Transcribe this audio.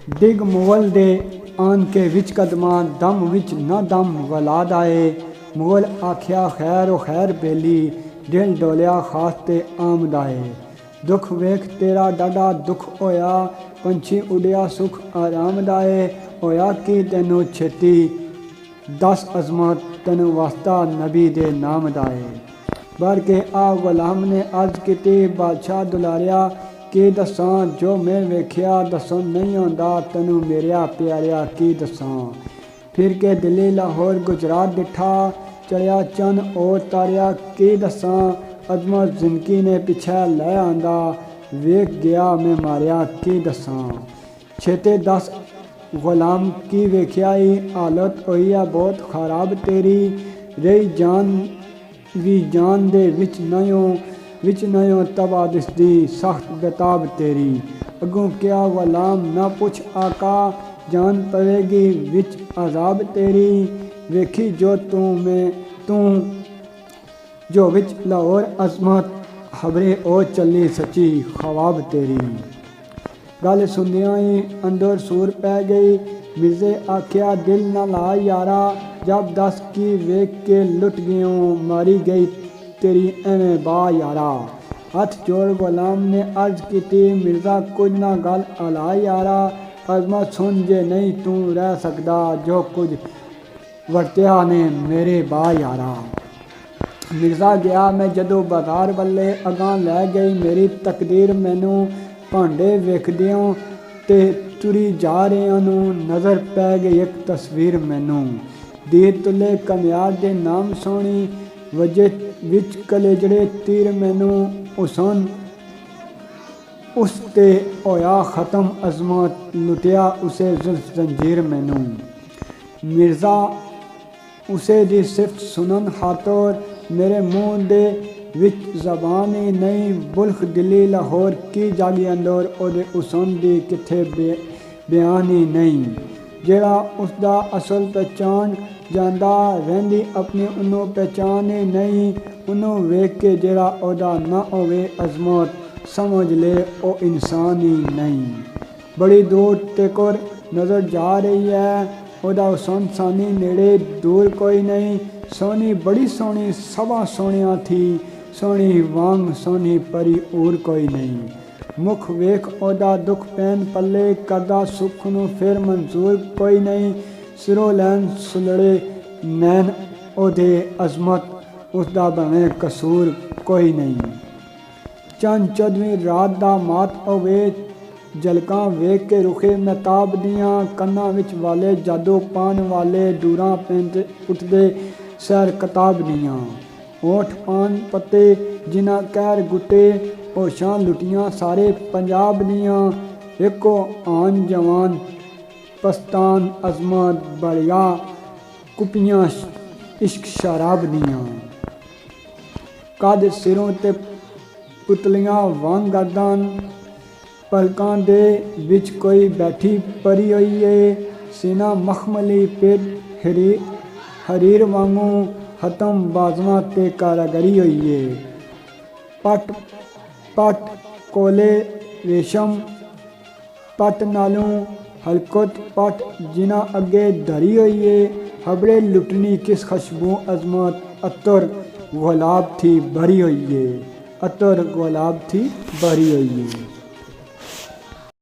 डिग मुगल दे आन के विच कदमां दम विच न दम वलाद आए। मुगल आख्या खैर ओ खैर बेली दिल डोलिया खास ते आमद आए। दुख वेख तेरा डाडा दुख होया पंछी उड़िया सुख आरामद आए। होया कि तैनू छेती दस अजमत तैनू वास्ता नबी दे नाम दाए। बढ़ के आ गुलाम ने अर्ज की बादशाह दुलारिया की दसां जो मैं वेख्या दसों नहीं आंदा तैनू मेरिया प्यारिया की दसां। फिर के दिल्ली लाहौर गुजरात डिठा चढ़िया चन और तारिया की दसां। अजमत जिंदगी ने पिछे लै आंदा वेख गया मैं मारिया की दसां। छेते दस गुलाम की वेख्याई हालत होई है बहुत खराब तेरी। रही जान भी जान दे विच नयो तबा दिसदी सख्त बेताब तेरी। अगों क्या गुलाम ना पुछ आका जान पवेगी विच अजाब तेरी। वेखी जो तू जो विच लाहौर अजमत खबरे ओ चली सची ख्वाब तेरी। गल सुनदियां ही अंदर सूर पै गई। मिर्जे आख्या दिल न ला यारा जब दस की वेख के लुट गयो मारी गई तेरी एवें बा यारा। हथ जोड़ गुलाम ने अर्ज की मिर्जा कुछ ना गल अला यारा। अजमत सुन जे नहीं तू रह सकदा जो कुछ वरत्या ने मेरे बा यारा। मिर्जा गया मैं जदों बाजार वाले अगां लै गई मेरी तकदीर मैनू भांडे वेखदियों ते तुरी जा रहियां नू नज़र पै गई एक तस्वीर मैनू। दीर तुले कमियार दे नाम सोहनी वजे विच कलेजड़े तीर मैनू हुसन उस ते होया ख़त्म अजमत लुटिया उसे जुल्फ जंजीर मैनू। मिर्जा उसे दी सिफ्त सुनन खातर मेरे मुँह दे विच ज़बान ही नहीं। बुल्ख दिल्ली लाहौर की जागी अंदर ओदे हुसन दी किथे बयान ही नहीं। जेड़ा उसदा असल पहचान जांदा रहिंदी अपनी उन्नू पहचान ही नहीं। उन्नू वेख के जेड़ा ओदा ना होवे अजमत समझ ले ओ इंसान ही नहीं। बड़ी दूर तेकोर नज़र जा रही है ओदा हुसन सानी नेड़े दूर कोई नहीं। सोनी बड़ी सोहनी सभा सोहणिया थी सोहनी वांग सोहनी परी और कोई नहीं। मुख वेख ओदा दुख पैन पल्ले करदा सुख नू फिर मंजूर कोई नहीं। सिरों लैन सुलड़े नैन ओदे अजमत उसदा भावें कसूर कोई नहीं। चंद चौदवीं रात दा मात होवे झलकां वेख के रुखे महताब दियां। कन्नां विच वाले जादू पान वाले दूरां पैंत उठदे सैर कताब दियां। होठ पान पत्ते जिन्हां कैर गुटे होशां लुटियां सारे पंजाब दियां। एको आन जवान पस्तान अजमत बड़िया कुपियां इश्क शराब दियां। कद सिरों ते पुतलियां वांग गर्दन पलकां दे विच कोई बैठी परी होई है। सीना मखमली पेट हरीर वांगू खत्म बाजुआं ते कारागरी होई है। पट पट कोले रेशम पट नालों हलकत पट जिन्हां अगे धरी होई है। खबरे लुटनी किस खुशबू अजमत अतर गुलाब थी भरी हुई है। अतर गुलाब थी भरी हुई है।